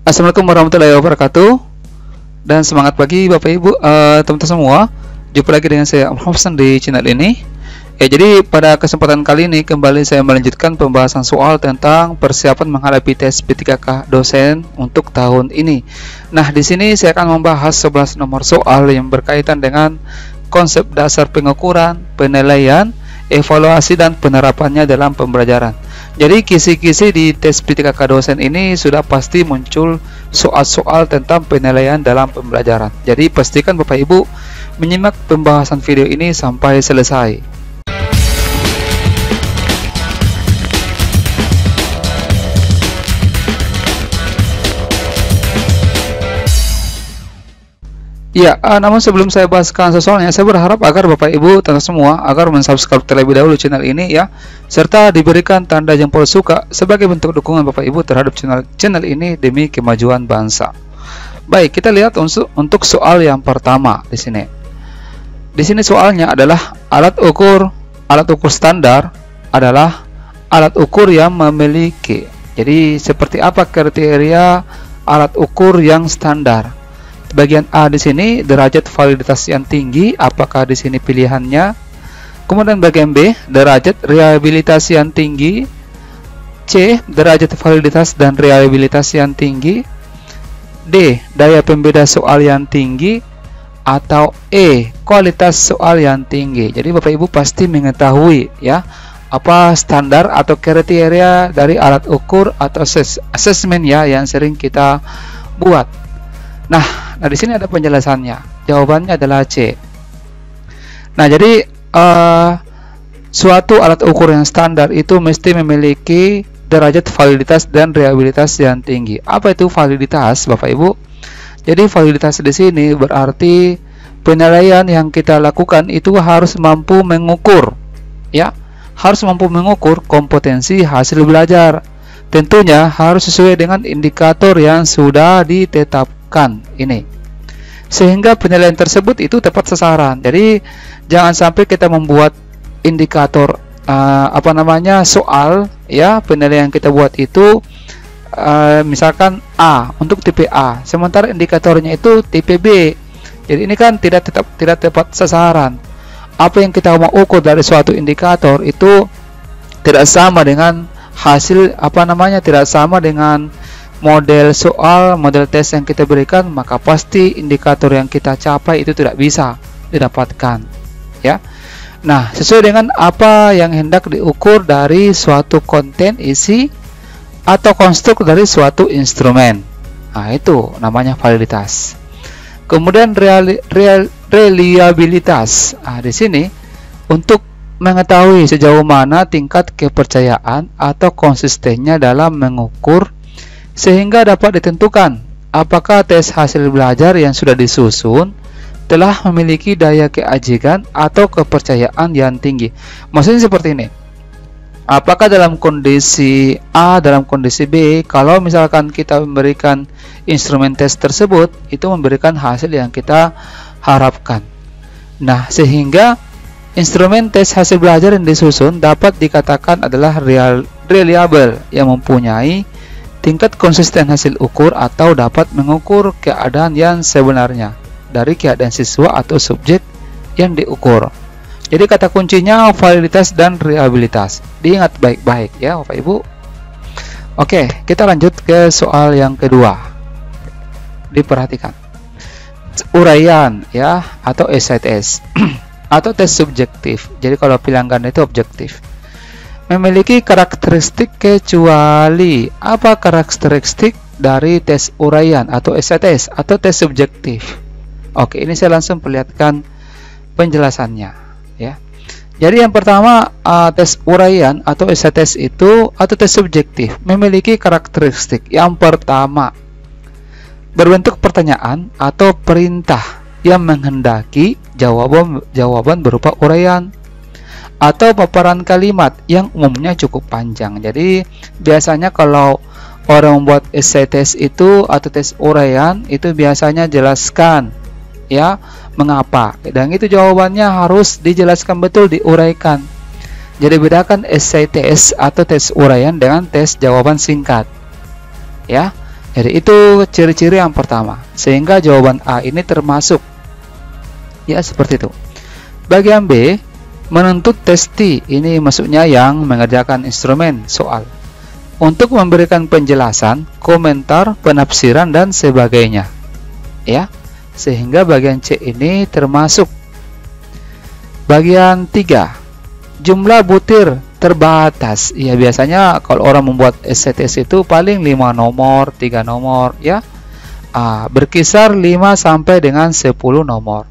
Assalamualaikum warahmatullahi wabarakatuh. Dan semangat pagi Bapak Ibu, teman-teman semua. Jumpa lagi dengan saya Muhammad Hasan di channel ini. Jadi pada kesempatan kali ini kembali saya melanjutkan pembahasan soal tentang persiapan menghadapi tes P3K dosen untuk tahun ini. Nah, di sini saya akan membahas 11 nomor soal yang berkaitan dengan konsep dasar pengukuran, penilaian, evaluasi dan penerapannya dalam pembelajaran. Jadi kisi-kisi di tes P3K dosen ini sudah pasti muncul soal-soal tentang penilaian dalam pembelajaran. Jadi pastikan Bapak Ibu menyimak pembahasan video ini sampai selesai. Ya, namun sebelum saya bahaskan soalnya, saya berharap agar Bapak Ibu teman semua agar mensubscribe terlebih dahulu channel ini ya, serta diberikan tanda jempol suka sebagai bentuk dukungan Bapak Ibu terhadap channel ini demi kemajuan bangsa. Baik, kita lihat untuk soal yang pertama di sini. Di sini soalnya adalah alat ukur standar adalah alat ukur yang memiliki. Jadi seperti apa kriteria alat ukur yang standar? Bagian A di sini derajat validitas yang tinggi, apakah di sini pilihannya? Kemudian bagian B derajat reliabilitas yang tinggi, C derajat validitas dan reliabilitas yang tinggi, D daya pembeda soal yang tinggi, atau E kualitas soal yang tinggi. Jadi Bapak Ibu pasti mengetahui ya apa standar atau kriteria dari alat ukur atau asesmen ya yang sering kita buat. Nah, di sini ada penjelasannya. Jawabannya adalah C. Nah, jadi suatu alat ukur yang standar itu mesti memiliki derajat validitas dan reliabilitas yang tinggi. Apa itu validitas, Bapak Ibu? Jadi validitas di sini berarti penilaian yang kita lakukan itu harus mampu mengukur, ya, harus mampu mengukur kompetensi hasil belajar. Tentunya harus sesuai dengan indikator yang sudah ditetapkan ini, sehingga penilaian tersebut itu tepat sasaran. Jadi jangan sampai kita membuat indikator soal ya, penilaian kita buat itu misalkan A untuk tipe A, sementara indikatornya itu tipe B. Jadi ini kan tidak tepat sasaran. Apa yang kita mau ukur dari suatu indikator itu tidak sama dengan hasil tidak sama dengan model soal, model tes yang kita berikan, maka pasti indikator yang kita capai itu tidak bisa didapatkan ya. Nah, sesuai dengan apa yang hendak diukur dari suatu konten, isi atau konstruk dari suatu instrumen. Nah, itu namanya validitas. Kemudian reliabilitas. Nah, di sini untuk mengetahui sejauh mana tingkat kepercayaan atau konsistennya dalam mengukur, sehingga dapat ditentukan apakah tes hasil belajar yang sudah disusun telah memiliki daya keajikan atau kepercayaan yang tinggi. Maksudnya seperti ini. Apakah dalam kondisi A, dalam kondisi B, kalau misalkan kita memberikan instrumen tes tersebut, itu memberikan hasil yang kita harapkan. Nah, sehingga instrumen tes hasil belajar yang disusun dapat dikatakan adalah reliable, yang mempunyai tingkat konsisten hasil ukur atau dapat mengukur keadaan yang sebenarnya dari keadaan siswa atau subjek yang diukur. Jadi kata kuncinya validitas dan reliabilitas. Diingat baik-baik ya Bapak Ibu. Oke, kita lanjut ke soal yang kedua. Diperhatikan. Uraian ya atau SITS atau tes subjektif. Jadi kalau pilihan ganda itu objektif. Memiliki karakteristik kecuali. Apa karakteristik dari tes uraian atau SITS atau tes subjektif? Oke, ini saya langsung perlihatkan penjelasannya ya. Jadi yang pertama, tes uraian atau SITS itu atau tes subjektif memiliki karakteristik. Yang pertama, berbentuk pertanyaan atau perintah yang menghendaki jawaban berupa uraian atau paparan kalimat yang umumnya cukup panjang. Jadi biasanya kalau orang membuat SITS itu atau tes uraian itu biasanya jelaskan ya mengapa, dan itu jawabannya harus dijelaskan betul, diuraikan. Jadi bedakan SITS atau tes uraian dengan tes jawaban singkat ya. Jadi itu ciri-ciri yang pertama, sehingga jawaban A ini termasuk. Ya, seperti itu. Bagian B, menuntut testi. Ini maksudnya yang mengerjakan instrumen soal untuk memberikan penjelasan, komentar, penafsiran dan sebagainya. Ya, sehingga bagian C ini termasuk. Bagian 3, jumlah butir terbatas. Ya, biasanya kalau orang membuat SCTS itu paling 5 nomor, 3 nomor ya. Berkisar 5 sampai dengan 10 nomor.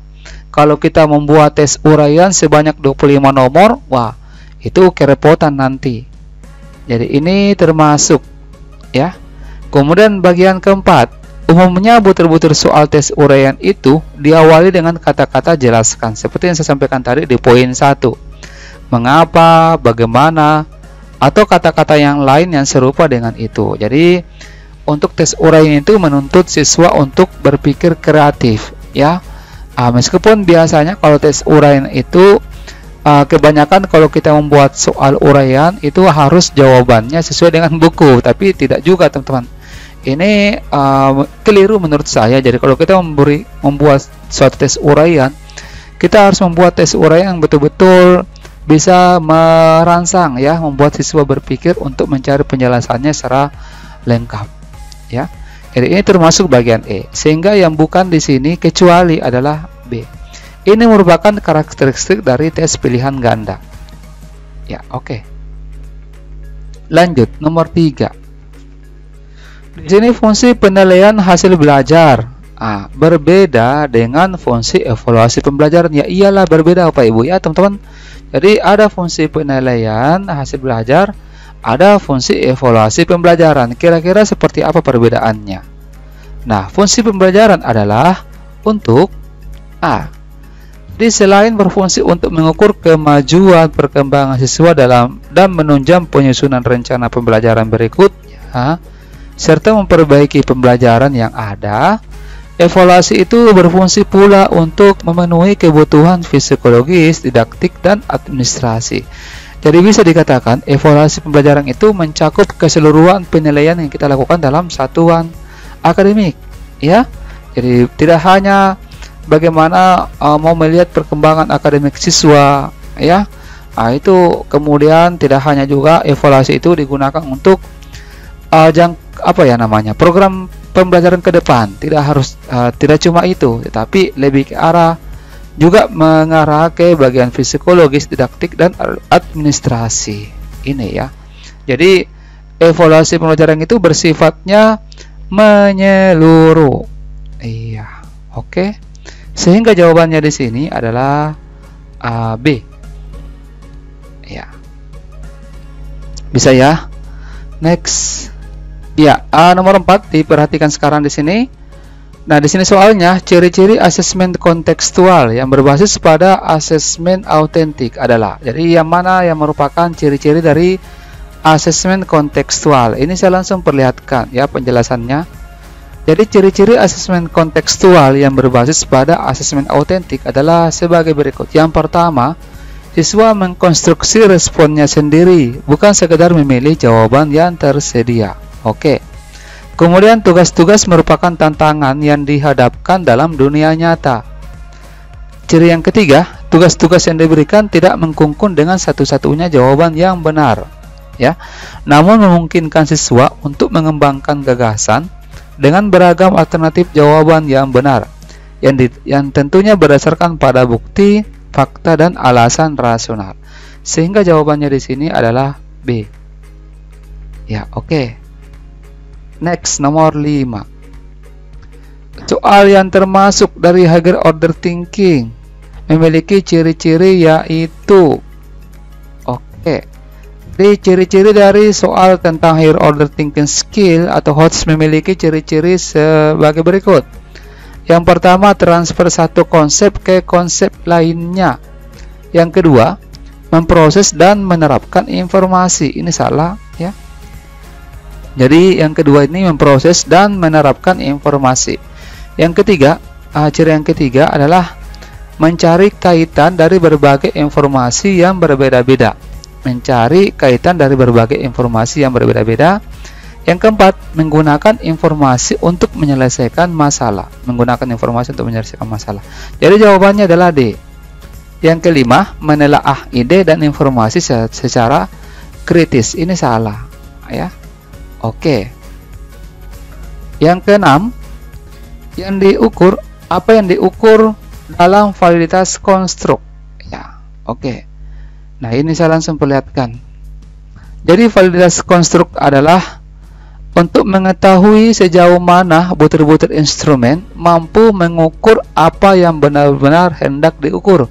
Kalau kita membuat tes uraian sebanyak 25 nomor, wah, itu kerepotan nanti. Jadi ini termasuk ya. Kemudian bagian keempat, umumnya butir-butir soal tes uraian itu diawali dengan kata-kata jelaskan, seperti yang saya sampaikan tadi di poin 1. Mengapa, bagaimana, atau kata-kata yang lain yang serupa dengan itu. Jadi untuk tes uraian itu menuntut siswa untuk berpikir kreatif ya. Meskipun biasanya kalau tes uraian itu kebanyakan kalau kita membuat soal uraian itu harus jawabannya sesuai dengan buku, tapi tidak juga teman-teman. Ini keliru menurut saya. Jadi kalau kita membuat suatu tes uraian, kita harus membuat tes uraian yang betul-betul bisa merangsang ya, membuat siswa berpikir untuk mencari penjelasannya secara lengkap ya. Jadi ini termasuk bagian E, sehingga yang bukan di sini kecuali adalah B. Ini merupakan karakteristik dari tes pilihan ganda ya. Oke, lanjut nomor 3. Di sini fungsi penilaian hasil belajar berbeda dengan fungsi evaluasi pembelajaran. Ya iyalah, berbeda Bapak Ibu ya teman-teman. Jadi ada fungsi penilaian hasil belajar, ada fungsi evaluasi pembelajaran. Kira-kira seperti apa perbedaannya? Nah, fungsi pembelajaran adalah untuk Jadi selain berfungsi untuk mengukur kemajuan perkembangan siswa dan menunjang penyusunan rencana pembelajaran berikutnya, serta memperbaiki pembelajaran yang ada, evaluasi itu berfungsi pula untuk memenuhi kebutuhan psikologis, didaktik, dan administrasi. Jadi bisa dikatakan evaluasi pembelajaran itu mencakup keseluruhan penilaian yang kita lakukan dalam satuan akademik ya. Jadi tidak hanya bagaimana mau melihat perkembangan akademik siswa ya. Itu kemudian tidak hanya juga evaluasi itu digunakan untuk program pembelajaran ke depan. Tidak cuma itu, tetapi lebih ke arah juga mengarah ke bagian psikologis, didaktik, dan administrasi ini ya. Jadi evaluasi pembelajaran itu bersifatnya menyeluruh. Iya, oke. Sehingga jawabannya di sini adalah B. Ya. Bisa ya? Next. Ya, nomor 4 diperhatikan sekarang di sini. Nah, di sini soalnya ciri-ciri asesmen kontekstual yang berbasis pada asesmen autentik adalah. Jadi yang mana yang merupakan ciri-ciri dari asesmen kontekstual? Ini saya langsung perlihatkan ya penjelasannya. Jadi ciri-ciri asesmen kontekstual yang berbasis pada asesmen autentik adalah sebagai berikut. Yang pertama, siswa mengkonstruksi responnya sendiri, bukan sekedar memilih jawaban yang tersedia. Oke. Kemudian tugas-tugas merupakan tantangan yang dihadapkan dalam dunia nyata. Ciri yang ketiga, tugas-tugas yang diberikan tidak mengkungkung dengan satu-satunya jawaban yang benar, ya. Namun memungkinkan siswa untuk mengembangkan gagasan dengan beragam alternatif jawaban yang benar, yang tentunya berdasarkan pada bukti, fakta, dan alasan rasional. Sehingga jawabannya di sini adalah B. Ya, oke. Next, nomor 5. Soal yang termasuk dari higher order thinking memiliki ciri-ciri yaitu Jadi ciri-ciri dari soal tentang higher order thinking skill atau HOTS memiliki ciri-ciri sebagai berikut. Yang pertama, transfer satu konsep ke konsep lainnya. Yang kedua, memproses dan menerapkan informasi. Ini salah ya. Jadi yang kedua ini memproses dan menerapkan informasi. Yang ketiga, ciri yang ketiga adalah mencari kaitan dari berbagai informasi yang berbeda-beda. Mencari kaitan dari berbagai informasi yang berbeda-beda. Yang keempat, menggunakan informasi untuk menyelesaikan masalah. Menggunakan informasi untuk menyelesaikan masalah. Jadi jawabannya adalah D. Yang kelima, menelaah ide dan informasi secara kritis. Ini salah, ya. Oke. Yang keenam, yang diukur, apa yang diukur dalam validitas konstruk? Ya, oke. Nah, ini saya langsung perlihatkan. Jadi validitas konstruk adalah untuk mengetahui sejauh mana butir-butir instrumen mampu mengukur apa yang benar-benar hendak diukur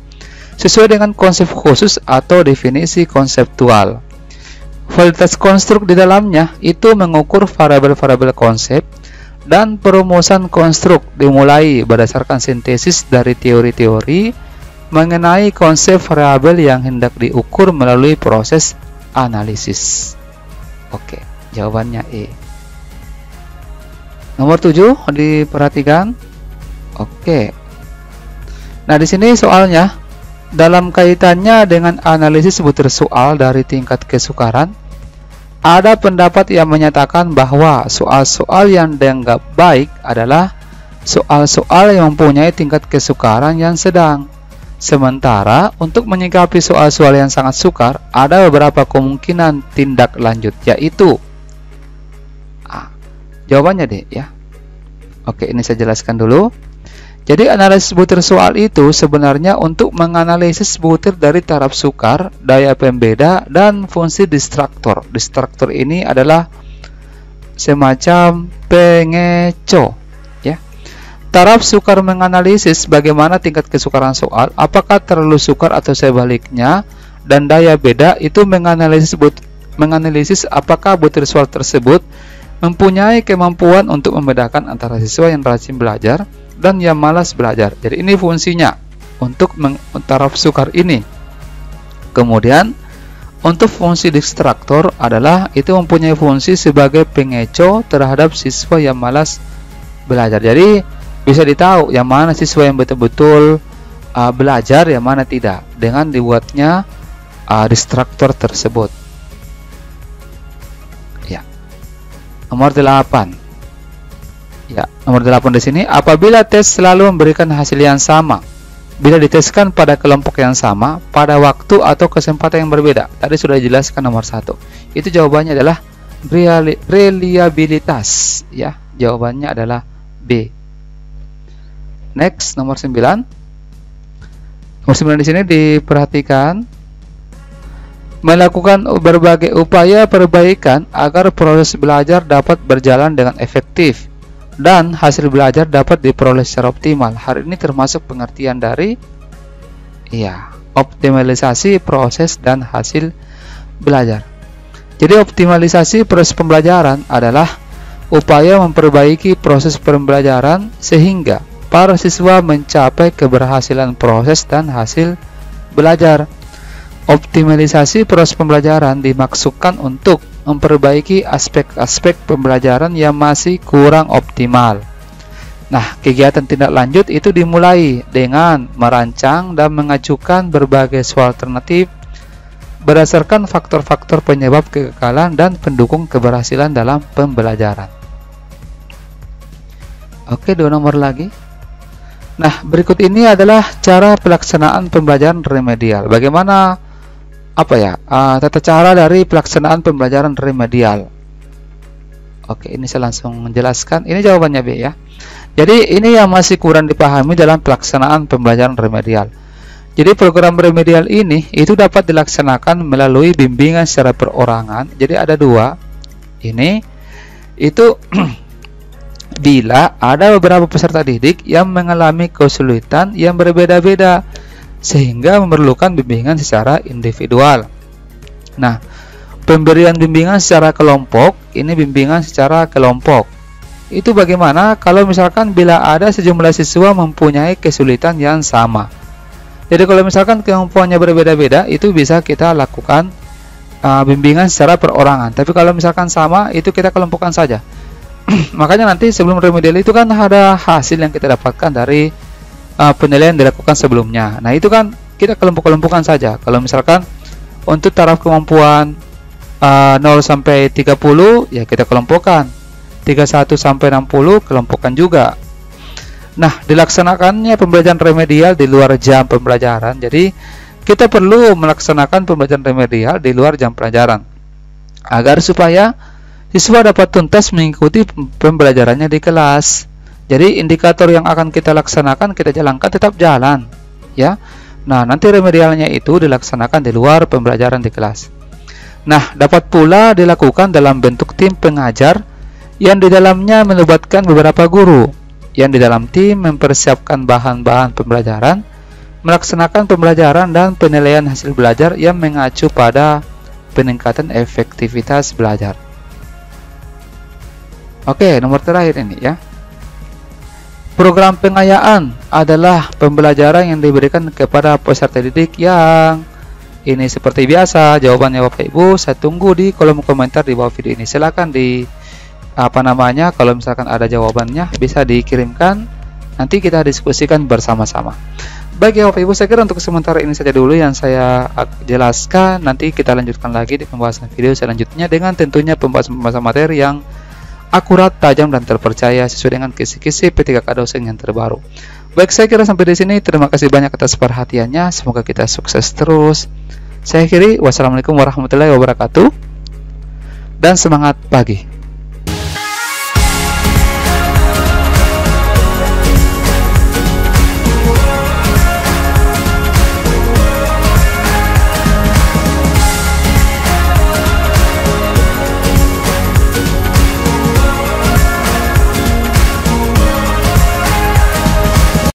sesuai dengan konsep khusus atau definisi konseptual. Validitas konstruk di dalamnya itu mengukur variabel-variabel konsep dan perumusan konstruk dimulai berdasarkan sintesis dari teori-teori mengenai konsep variabel yang hendak diukur melalui proses analisis. Oke, jawabannya E. Nomor 7 diperhatikan. Oke. Nah, di sini soalnya dalam kaitannya dengan analisis butir soal dari tingkat kesukaran, ada pendapat yang menyatakan bahwa soal-soal yang dianggap baik adalah soal-soal yang mempunyai tingkat kesukaran yang sedang. Sementara untuk menyikapi soal-soal yang sangat sukar, ada beberapa kemungkinan tindak lanjut, yaitu jawabannya deh ya. Oke, ini saya jelaskan dulu. Jadi analisis butir soal itu sebenarnya untuk menganalisis butir dari taraf sukar, daya pembeda, dan fungsi distraktor. Distraktor ini adalah semacam pengecoh ya. Taraf sukar menganalisis bagaimana tingkat kesukaran soal, apakah terlalu sukar atau sebaliknya, dan daya beda itu menganalisis apakah butir soal tersebut mempunyai kemampuan untuk membedakan antara siswa yang rajin belajar dan yang malas belajar. Jadi ini fungsinya untuk taraf sukar ini. Kemudian untuk fungsi distraktor adalah itu mempunyai fungsi sebagai pengecoh terhadap siswa yang malas belajar. Jadi bisa ditahu yang mana siswa yang betul-betul belajar, yang mana tidak, dengan dibuatnya distraktor tersebut. Nomor 8. Ya, nomor 8 di sini, apabila tes selalu memberikan hasil yang sama bila diteskan pada kelompok yang sama pada waktu atau kesempatan yang berbeda. Tadi sudah dijelaskan nomor 1. Itu jawabannya adalah reliabilitas ya. Jawabannya adalah B. Next, nomor 9. Nomor 9 di sini diperhatikan, melakukan berbagai upaya perbaikan agar proses belajar dapat berjalan dengan efektif dan hasil belajar dapat diperoleh secara optimal. Hal ini termasuk pengertian dari optimalisasi proses dan hasil belajar. Jadi optimalisasi proses pembelajaran adalah upaya memperbaiki proses pembelajaran sehingga para siswa mencapai keberhasilan proses dan hasil belajar. Optimalisasi proses pembelajaran dimaksudkan untuk memperbaiki aspek-aspek pembelajaran yang masih kurang optimal. Nah, kegiatan tindak lanjut itu dimulai dengan merancang dan mengajukan berbagai soal alternatif berdasarkan faktor-faktor penyebab kegagalan dan pendukung keberhasilan dalam pembelajaran. Oke, 2 nomor lagi. Nah, berikut ini adalah cara pelaksanaan pembelajaran remedial. Bagaimana tata cara dari pelaksanaan pembelajaran remedial? Oke, ini saya langsung menjelaskan. Ini jawabannya B ya. Jadi ini yang masih kurang dipahami dalam pelaksanaan pembelajaran remedial. Jadi program remedial ini itu dapat dilaksanakan melalui bimbingan secara perorangan. Jadi ada 2. Ini itu bila ada beberapa peserta didik yang mengalami kesulitan yang berbeda-beda sehingga memerlukan bimbingan secara individual. Nah, pemberian bimbingan secara kelompok, ini bimbingan secara kelompok. Itu bagaimana kalau misalkan bila ada sejumlah siswa mempunyai kesulitan yang sama. Jadi kalau misalkan kemampuannya berbeda-beda, itu bisa kita lakukan bimbingan secara perorangan. Tapi kalau misalkan sama, itu kita kelompokkan saja. Makanya nanti sebelum remedial itu kan ada hasil yang kita dapatkan dari penilaian dilakukan sebelumnya. Nah, itu kan kita kelompok-kelompokkan saja. Kalau misalkan untuk taraf kemampuan 0 sampai 30 ya kita kelompokkan, 31 sampai 60 kelompokkan juga. Nah, dilaksanakannya pembelajaran remedial di luar jam pembelajaran. Jadi kita perlu melaksanakan pembelajaran remedial di luar jam pelajaran agar supaya siswa dapat tuntas mengikuti pembelajarannya di kelas. Jadi indikator yang akan kita laksanakan, kita jalankan tetap jalan ya. Nah, nanti remedialnya itu dilaksanakan di luar pembelajaran di kelas. Nah, dapat pula dilakukan dalam bentuk tim pengajar yang di dalamnya melibatkan beberapa guru, yang di dalam tim mempersiapkan bahan-bahan pembelajaran, melaksanakan pembelajaran dan penilaian hasil belajar yang mengacu pada peningkatan efektivitas belajar. Oke, nomor terakhir ini ya. Program pengayaan adalah pembelajaran yang diberikan kepada peserta didik yang ini seperti biasa. Jawabannya Bapak Ibu saya tunggu di kolom komentar di bawah video ini. Silakan kalau misalkan ada jawabannya bisa dikirimkan, nanti kita diskusikan bersama-sama. Baik ya Bapak Ibu, saya kira untuk sementara ini saja dulu yang saya jelaskan. Nanti kita lanjutkan lagi di pembahasan video selanjutnya dengan tentunya pembahasan materi yang akurat, tajam, dan terpercaya sesuai dengan kisi-kisi P3K dosen yang terbaru. Baik, saya kira sampai di sini. Terima kasih banyak atas perhatiannya. Semoga kita sukses terus. Saya akhiri. Wassalamualaikum warahmatullahi wabarakatuh. Dan semangat pagi.